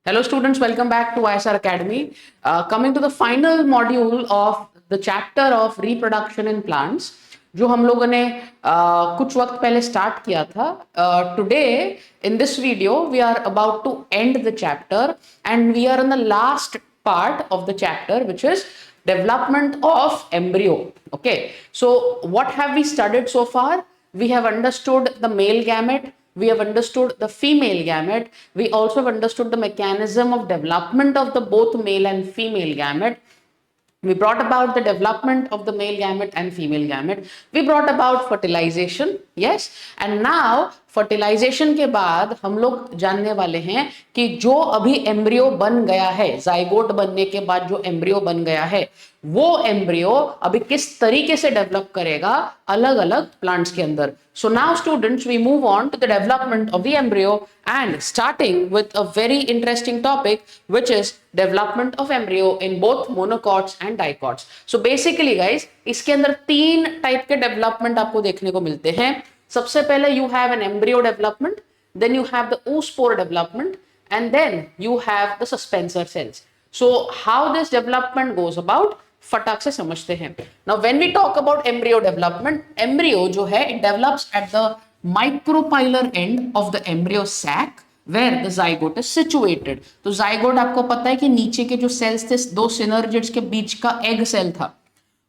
Hello students, welcome back to ISR Academy. Coming to the final module of the chapter of reproduction in plants, जो हम लोगों ने कुछ वक्त पहले स्टार्ट किया था. Today in this video we are about to end the chapter and we are in the last part of the chapter, which is development of embryo. Okay, so what have we studied so far? We have understood the male gamete. We have understood the female gamete. We also have understood the mechanism of development of the both male and female gamete. We brought about the development of the male gamete and female gamete. We brought about fertilization, yes. And now fertilization के बाद हम लोग जानने वाले हैं कि जो अभी एम्ब्रियो बन गया है, जाइगोट बनने के बाद जो एम्ब्रियो बन गया है, वो एम्ब्रियो अभी किस तरीके से डेवलप करेगा अलग अलग प्लांट्स के अंदर. So now students, we move on to the development of the embryo and starting with a very interesting topic, which is development of embryo in both monocots and dicots. So basically guys, इसके अंदर तीन type के development आपको देखने को मिलते हैं. सबसे पहले you have an embryo development, then you have the oospore development, and then you have the suspensor cells. So how this development goes about, फटाक से समझते हैं. Now when we talk about embryo development, embryo जो है it develops at the micropylar end of the embryo sac where the zygote is situated. तो zygote आपको पता है कि नीचे के जो सेल्स थे, दो सिनर्जिड्स के बीच का एग सेल था,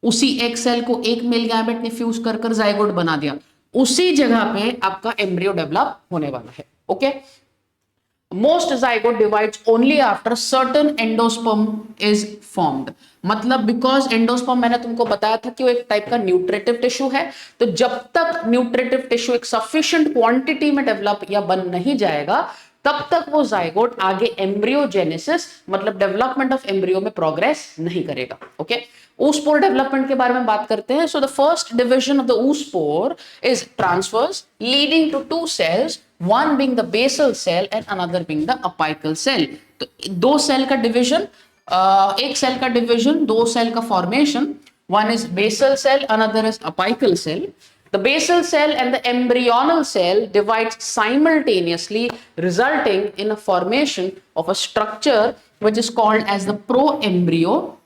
उसी एग सेल को एक मेल गैमेट ने फ्यूज कर कर zygote बना दिया. उसी जगह पे आपका एम्ब्रियो डेवलप होने वाला है. Okay, most zygote divides only after certain endosperm is formed. मतलब बिकॉज एंडोस्पर्म मैंने तुमको बताया था कि वो एक टाइप का न्यूट्रेटिव टिश्यू है, तो जब तक न्यूट्रेटिव टिश्यू एक सफिशिएंट क्वांटिटी में डेवलप या बन नहीं जाएगा तब तक वो जाइगोट आगे एम्ब्रियोजेनेसिस मतलब डेवलपमेंट ऑफ एम्ब्रियो में प्रोग्रेस नहीं करेगा. ओके, oospore डेवलपमेंट के बारे में बात करते हैं. So the first division of the oospore is transfers leading to two cells, one being the basal cell and another being the apical cell. तो दो सेल का डिवीजन, एक सेल का डिवीजन, दो सेल का formation. One is basal cell, another is apical cell. The basal cell and the embryonal cell divides simultaneously, resulting in a formation of a structure which is called as the proembryo.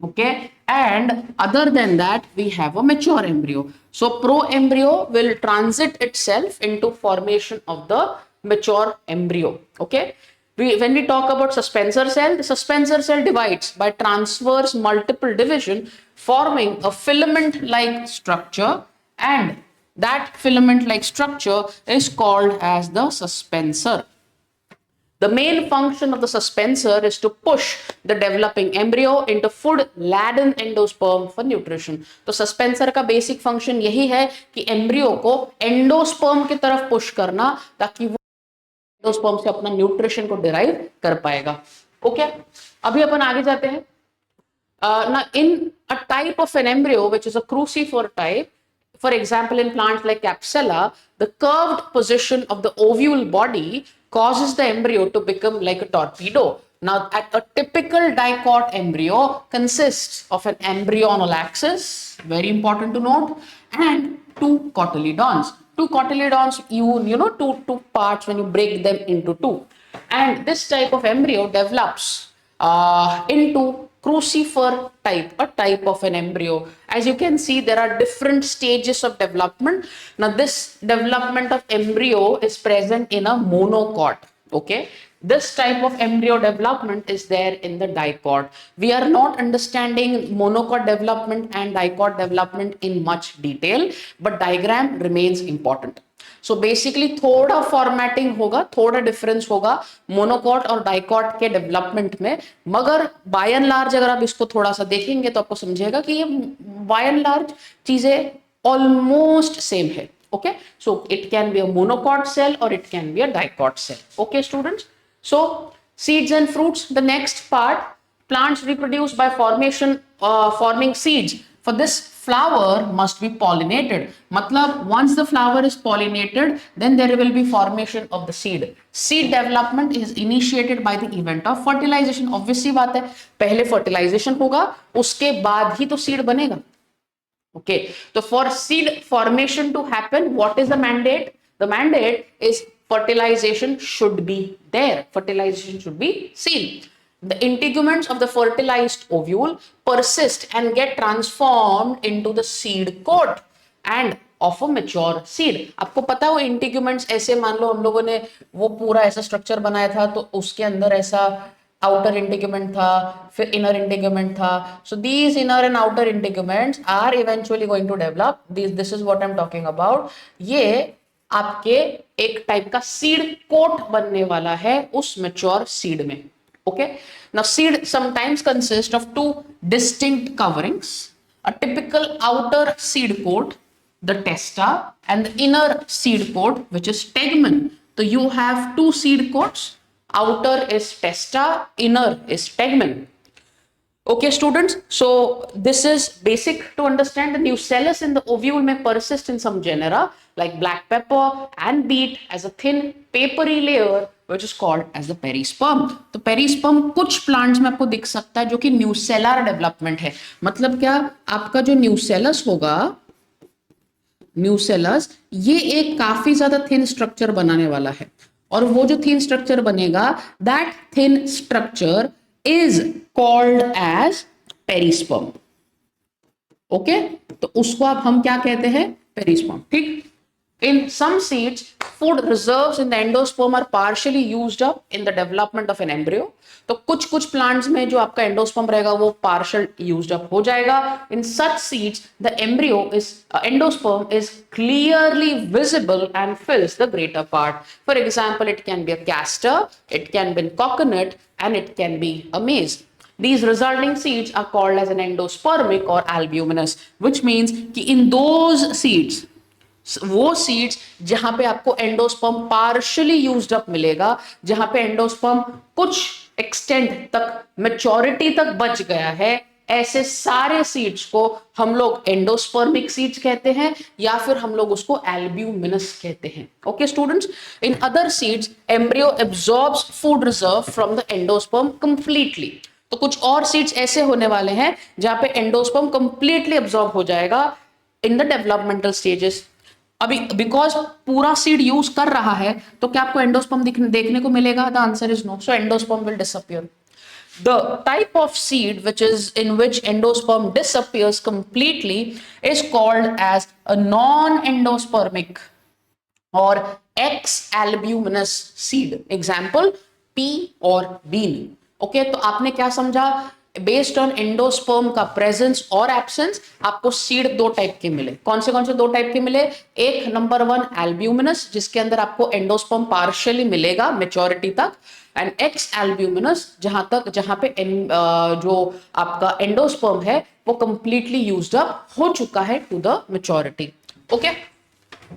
Okay, and other than that we have a mature embryo. So proembryo will transit itself into formation of the mature embryo. Okay, when we talk about suspensor cell, the suspensor cell divides by transverse multiple division, forming a filament like structure, and that filament like structure is called as the suspensor. The main function of the suspensor is to push the developing embryo into food laden endosperm for nutrition. तो suspensor का basic function यही है कि embryo को endosperm की तरफ push करना ताकि वो endosperm से अपना nutrition को derive कर पाएगा. Okay, अभी अपन आगे जाते हैं. Now in a type of an embryo which is a cruciform type, for example in plants like Capsella, the curved position of the ovule body causes the embryo to become like a torpedo. Now, a typical dicot embryo consists of an embryonal axis, very important to note, and two cotyledons. Two cotyledons, you know, two parts when you break them into two. And this type of embryo develops into crucifer type, a type of an embryo. As you can see, there are different stages of development. Now this development of embryo is present in a monocot. Okay, this type of embryo development is there in the dicot. We are not understanding monocot development and dicot development in much detail, but diagram remains important. So basically थोड़ा formatting होगा, थोड़ा difference होगा monocot और dicot के development में, मगर bye and large अगर आप इसको थोड़ा सा देखेंगे तो आपको समझेगा कि ये बाय एंड लार्ज चीजें ऑलमोस्ट सेम है. Okay, so it can be a monocot cell और it can be a dicot cell. Okay students, so seeds and fruits, the next part, plants reproduce by forming seeds. For this, flower must be pollinated. मतलब once the flower is pollinated, then there will be formation of the seed. Seed development is initiated by the event of fertilization. Obviously बात है, पहले fertilization होगा, उसके बाद ही तो seed बनेगा. Okay, so for seed formation to happen, what is the mandate? The mandate is fertilization should be there. Fertilization should be seen. The integuments of the fertilized ovule persist and get transformed into the seed coat and of a mature seed. आपको पता है वो integuments ऐसे, मान लो हम लोगों ने वो पूरा ऐसा स्ट्रक्चर बनाया था तो उसके अंदर ऐसा outer integument था, फिर inner integument था. So these inner and outer integuments are eventually going to develop. This is what I'm talking about. ये आपके एक टाइप का सीड कोट बनने वाला है उस mature seed में. Okay. Now seed sometimes consists of two distinct coverings. A typical outer seed coat, the testa, and the inner seed coat, which is tegmen. So you have two seed coats. Outer is testa, inner is tegmen. Okay, students. So this is basic to understand. The nucellus in the ovule may persist in some genera like black pepper and beet as a thin papery layer which is called as the perisperm. तो perisperm कुछ plants में आपको दिख सकता है जो कि nucellar development है. मतलब क्या, आपका जो न्यूसेलस होगा, न्यूसेलस ये एक काफी ज्यादा थिन स्ट्रक्चर बनाने वाला है और वो जो थिन स्ट्रक्चर बनेगा, that thin structure is called as perisperm. Okay, तो उसको अब हम क्या कहते हैं, पेरिस्पर्म. ठीक. In some seeds, food reserves in the endosperm are partially used up in the development of an embryo. तो कुछ प्लांट्स में जो आपका एंडोस्पर्म रहेगा वो partial used up हो जाएगा. In such seeds, the endosperm is clearly visible and fills the greater part. For example, it can be a castor, it can be a coconut, and it can be a maize. These resulting seeds are called as an endospermic or albuminous, which means कि in those seeds, वो seeds जहां पे आपको endosperm partially used up मिलेगा, जहां पे endosperm कुछ extent तक, मैच्योरिटी तक बच गया है, ऐसे सारे सीड्स को हम लोग एंडोस्पर्मिक सीड्स कहते हैं या फिर हम लोग उसको एल्ब्यूमिनस कहते हैं. Okay students. In other seeds embryo absorbs food reserve from the endosperm completely. तो कुछ और सीड्स ऐसे होने वाले हैं जहां पे एंडोस्पर्म कंप्लीटली एब्जॉर्ब हो जाएगा इन द डेवलपमेंटल स्टेजेस. अभी बिकॉज पूरा सीड यूज कर रहा है तो क्या आपको एंडोस्पर्म देखने को मिलेगा? The answer is no. So endosperm will disappear. The type of seed in which endosperm disappears completely is called as a non-endospermic or ex-albuminous seed. Example, pea or bean. Okay, तो आपने क्या समझा? Based on endosperm का presence और absence आपको seed दो type के मिले. कौन से दो टाइप के मिले? एक नंबर 1 एल्ब्यूमिनस, जिसके अंदर आपको एंडोस्पर्म पार्शियली मिलेगा मैच्योरिटी तक, एंड एक्स एल्ब्यूमिनस जहां पे जो आपका एंडोस्पर्म है वो कंप्लीटली यूज्ड अप हो चुका है टू द मैच्योरिटी. ओके,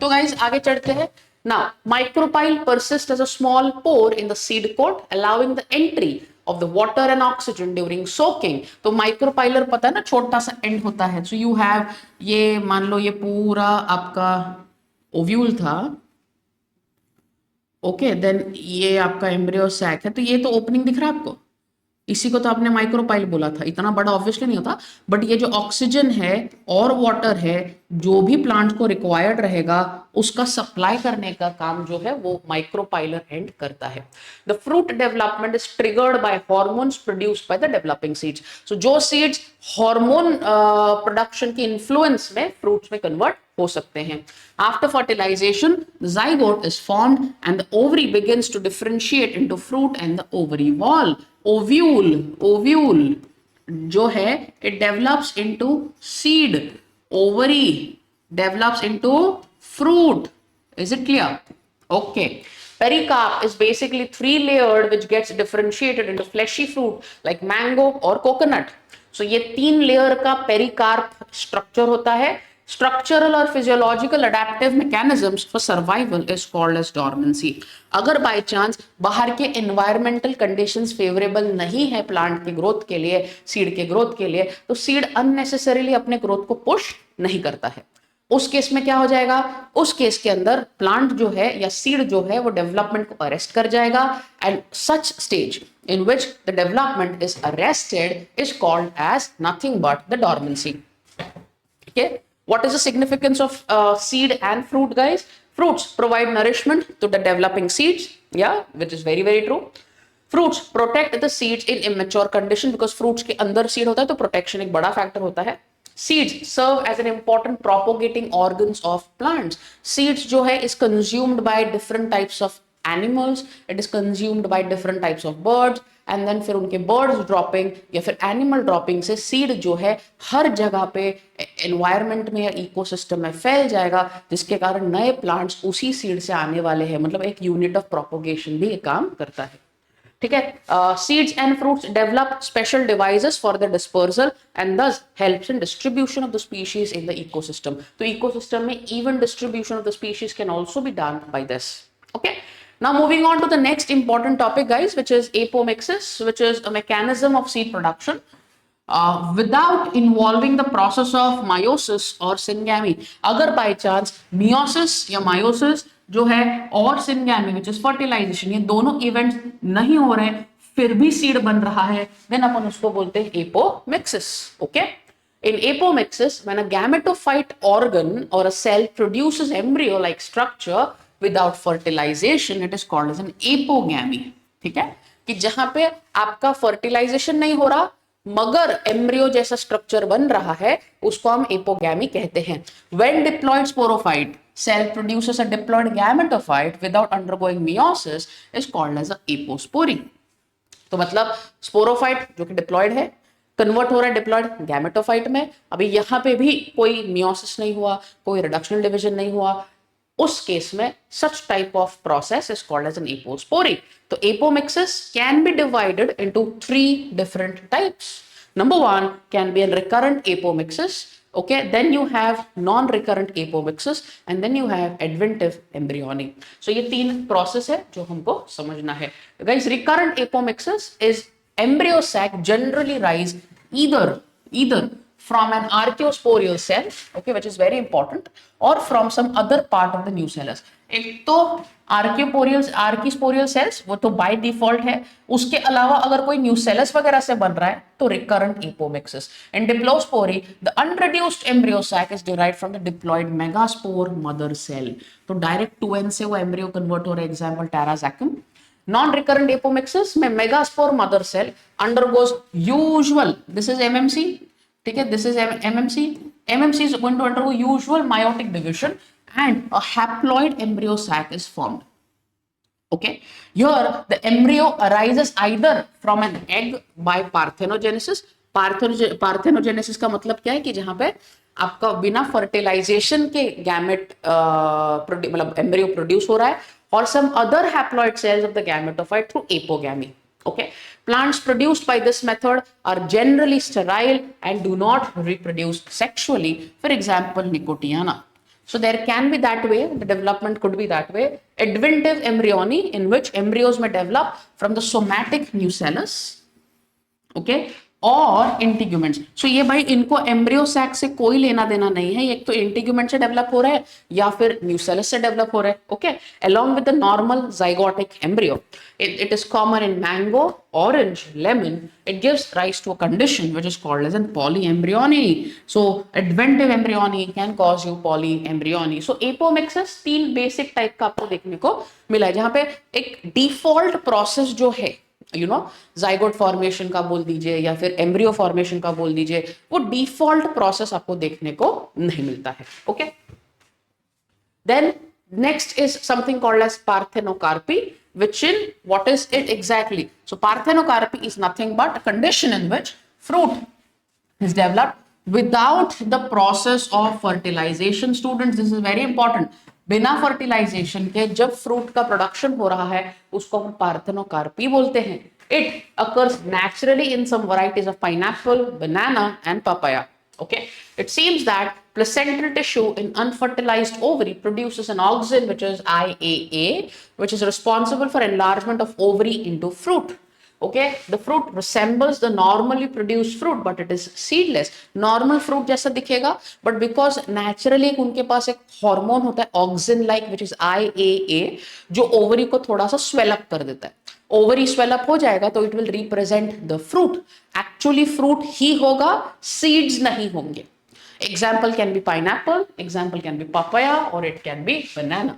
तो गाइस आगे चढ़ते हैं. Now, micropyle persists as a small pore in the seed coat, allowing the entry of the water and oxygen during soaking. तो माइक्रोपाइलर पता है ना, छोटा सा एंड होता है. सो यू हैव, ये मान लो ये पूरा आपका ओव्यूल था. ओके, देन ये आपका एम्ब्रियो सैक है. तो ये तो ओपनिंग दिख रहा है आपको, इसी को तो आपने माइक्रोपाइल बोला था. इतना बड़ा ऑब्वियसली नहीं होता, बट ये जो ऑक्सीजन है और वाटर है जो भी प्लांट को रिक्वायर्ड रहेगा उसका सप्लाई करने का काम जो है वो माइक्रोपाइलर एंड करता है. The fruit development is triggered by hormones produced by the developing seeds. So जो सीड्स हार्मोन प्रोडक्शन की इन्फ्लुएंस में फ्रूट्स में कन्वर्ट हो सकते हैं. After fertilization the zygote is formed and the ovary begins to differentiate into fruit and the ovary wall. Ovule जो है it develops into seed, ovary develops into fruit. Is it clear? Okay. Pericarp is basically 3-layered which gets differentiated into fleshy fruit like mango or coconut. So ये 3 layer का pericarp structure होता है. Structural or physiological adaptive mechanisms for survival is called as dormancy. अगर by chance बाहर के environmental conditions favorable नहीं है plant के ग्रोथ के लिए, सीड के ग्रोथ के लिए, तो सीड unnecessarily अपने ग्रोथ को पुश नहीं करता है. उस केस में क्या हो जाएगा? उस केस के अंदर प्लांट जो है या सीड जो है वो डेवलपमेंट को अरेस्ट कर जाएगा. And such stage in which the development is arrested is called as nothing but the dormancy. Okay. What is the significance of seed and fruit, guys? Fruits provide nourishment to the developing seeds, yeah, which is very very true. Fruits protect the seeds in immature condition, because fruits के अंदर seed होता है तो protection एक बड़ा factor होता है. Seeds serve as an important propagating organs of plants. Seeds जो है is consumed by different types of animals, it is consumed by different types of birds, and then फिर उनके birds dropping या फिर animal dropping से seed जो है हर जगह पे environment में या ecosystem में फैल जाएगा, जिसके कारण नए plants उसी seed से आने वाले हैं. मतलब एक unit of propagation भी ये काम करता है. ठीक है. Seeds and fruits develop special devices for the dispersal and thus helps in distribution of the species in the ecosystem. तो ecosystem में even distribution of the species can also be done by this. Okay. Now moving on to the next important topic, guys, which is apomixis, which is a mechanism of seed production without involving the process of meiosis or syngamy. अगर by chance meiosis या meiosis जो है और syngamy which is fertilization, ये दोनों events नहीं हो रहे फिर भी सीड बन रहा है, देन अपन उसको बोलते हैं apomixis. Okay. In apomixis, when a gametophyte organ or a cell produces embryo-like structure without fertilization, it is called as an apogamy. ठीक है, कि जहां पे आपका फर्टिलाइजेशन नहीं हो रहा मगर एम्ब्रियो जैसा स्ट्रक्चर बन रहा है, उसको हम एपोगैमी कहते हैं. When diploid sporophyte cell produces a diploid gametophyte without undergoing meiosis is called as a apospory. तो मतलब स्पोरोफाइट जो कि डिप्लॉयड है कन्वर्ट हो रहा है डिप्लॉयड गैमेटोफाइट में. अभी यहाँ पे भी कोई मियोसिस नहीं हुआ, कोई रिडक्शनल डिवीजन नहीं हुआ, उस केस में such type of process is called as an apospory. तो apomixis can be divided into 3 different types. Number 1 can be a recurrent apomixis. Okay, then you have non-recurrent apomixis and then you have adventive embryony. So ये 3 process है जो हमको समझना है. Guys, recurrent apomixis is embryo sac generally rise either from an archaeosporial cell, okay, which is very important, or from some other part of the nucellus. एक तो आर्कियोस्पोरियल sales वो तो बाय डिफॉल्ट है, उसके अलावा अगर कोई न्यूसेलस वगैरह से बन रहा है तो recurrent apomixis. In diplospory the unreduced embryo sac is derived from the diploid megaspore mother cell. तो डायरेक्ट 2n से वो एम्ब्रियो कन्वर्ट हो रहा है, example Taraxacum. Non recurrent apomixis में megaspore mother cell undergoes usual, this is MMC, ठीक है, this is MMC. MMC is going to undergo usual meiotic division and a haploid embryo sac is formed. Okay, here the embryo arises either from an egg by parthenogenesis. Parthenogenesis का मतलब क्या है कि जहां पे आपका बिना फर्टिलाइजेशन के गैमेट मतलब एम्ब्रियो प्रोड्यूस हो रहा है, or some other haploid cells of the gametophyte through apogamy. Okay, plants produced by this method are generally sterile and do not reproduce sexually. For example, Nicotiana. So there can be that way, the development could be that way. Adventive embryony, in which embryos may develop from the somatic nucellus, okay, और integuments. सो ये भाई इनको embryo sac से कोई लेना देना नहीं है, एक तो इंटीग्यूमेंट से डेवलप हो रहा है या फिर न्यूसेलस से डेवलप हो रहा है. Okay, along with the normal zygotic embryo. It is common in mango, orange, lemon. It gives rise to a condition which is called as a polyembryony. So adventive embryony can cause you polyembryony. So apomixis 3 basic type का आपको देखने को मिला है, जहां पे एक default process जो है जाइगोट फॉर्मेशन का बोल दीजिए या फिर एम्ब्रियो फॉर्मेशन का बोल दीजिए, वो डिफॉल्ट प्रोसेस आपको देखने को नहीं मिलता है. Okay, then next is something called as parthenocarpy, which in what is it exactly? So parthenocarpy is nothing but a condition in which fruit is developed without the process of fertilization. Students, this is very important. बिना fertilisation के जब fruit का production हो रहा है उसको हम parthenocarpy बोलते हैं. It occurs naturally in some varieties of pineapple, banana and papaya. Okay, it seems that placental tissue in unfertilized ovary produces an auxin which is IAA, which is responsible for enlargement of ovary into fruit. Okay, the fruit resembles the normally produced fruit but it is seedless. Normal fruit जैसा दिखेगा but because naturally उनके पास एक hormone होता है auxin like which is IAA, जो ovary को थोड़ा सा स्वेल अप कर देता है. ओवरी स्वेल अप हो जाएगा तो it will represent the fruit. Actually fruit ही होगा, सीड्स नहीं होंगे. Example can be pineapple, example can be papaya, और it can be banana.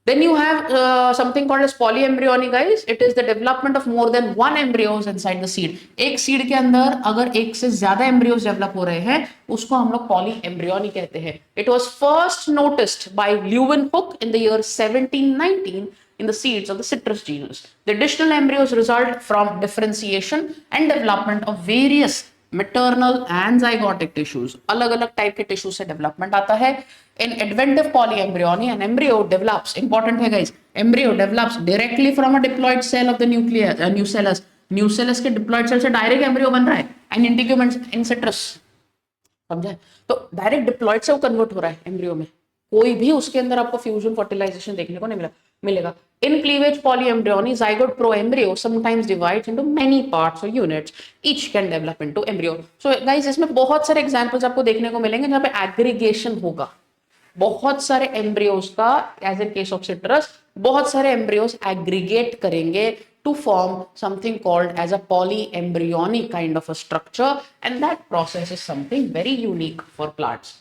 Then you have something called as polyembryony, guys. It is the development of more than one embryos inside the seed. एक seed के अंदर अगर एक से ज्यादा embryos develop हो रहे हैं, उसको हम लोग polyembryony कहते हैं. It was first noticed by Leeuwenhoek in the year 1719 in the seeds of the citrus genus. The additional embryos result from differentiation and development of various maternal and zygotic tissues. अलग अलग type के tissue से development आता है. In adventive polyembryony, an embryo develops, important है guys, embryo develops directly from a diploid cell of the nucellus. Nucellus के diploid cell से direct embryo बन रहा है. And इंटीग्यूमेंट in citrus, समझे? तो डायरेक्ट डिप्लॉइड से वो कन्वर्ट हो रहा है एम्ब्रियो में. कोई भी उसके अंदर आपको फ्यूजन फर्टिलाइजेशन देखने को नहीं मिलेगा. In cleavage polyembryony, zygote proembryo sometimes divides into many parts or units. Each can develop into embryo. So guys, इसमें बहुत सारे एग्जांपल्स आपको देखने को मिलेंगे जहाँ पे एग्रीगेशन होगा. बहुत सारे एम्ब्रियोज का, as in case of citrus, बहुत सारे एम्ब्रियोज एग्रीगेट करेंगे to form something called as a polyembryonic kind of a structure, and that process is something very unique for plants.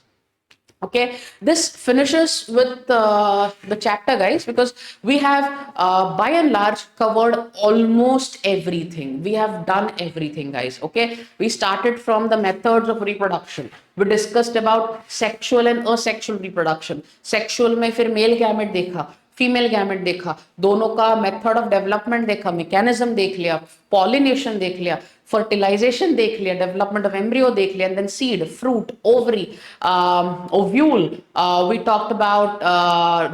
Okay, this finishes with the chapter, guys, because we have by and large covered almost everything. We have done everything, guys. Okay, we started from the methods of reproduction. We discussed about sexual and asexual reproduction. Sexual में फिर male gamete देखा, female gamete देखा, दोनों का method of development देखा, mechanism देख लिया, pollination देख लिया, फर्टिलाइजेशन देख लिया, डेवलपमेंट ऑफ एम्ब्रियो देख लिया, and then seed, fruit, ovary, ovule. We talked about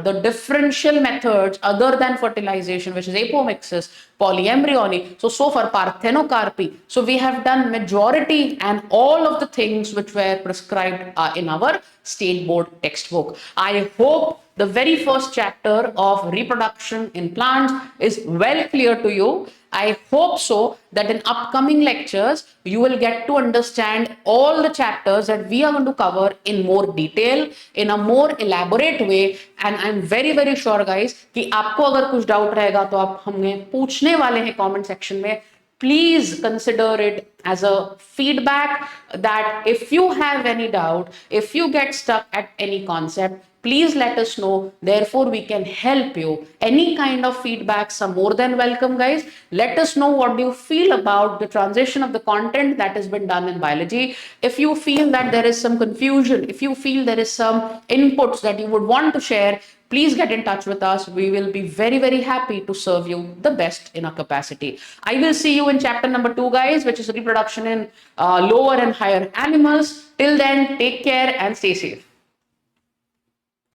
the differential methods other than fertilization, which is apomixis, polyembryony, so far parthenocarpy. So we have done majority and all of the things which were prescribed in our state board textbook. I hope the very first chapter of reproduction in plants is well clear to you. I hope so that in upcoming lectures you will get to understand all the chapters that we are going to cover in more detail, in a more elaborate way, and I'm very sure guys कि आपको अगर कुछ doubt रहेगा तो आप हमें पूछने वाले हैं कमेंट सेक्शन में. Please consider it as a feedback that if you have any doubt, if you get stuck at any concept, please let us know. Therefore, we can help you. Any kind of feedbacks are more than welcome, guys. Let us know what do you feel about the transition of the content that has been done in biology. If you feel that there is some confusion, if you feel there is some inputs that you would want to share, please get in touch with us. We will be very happy to serve you the best in our capacity. I will see you in chapter number 2, guys, which is reproduction in lower and higher animals. Till then, take care and stay safe.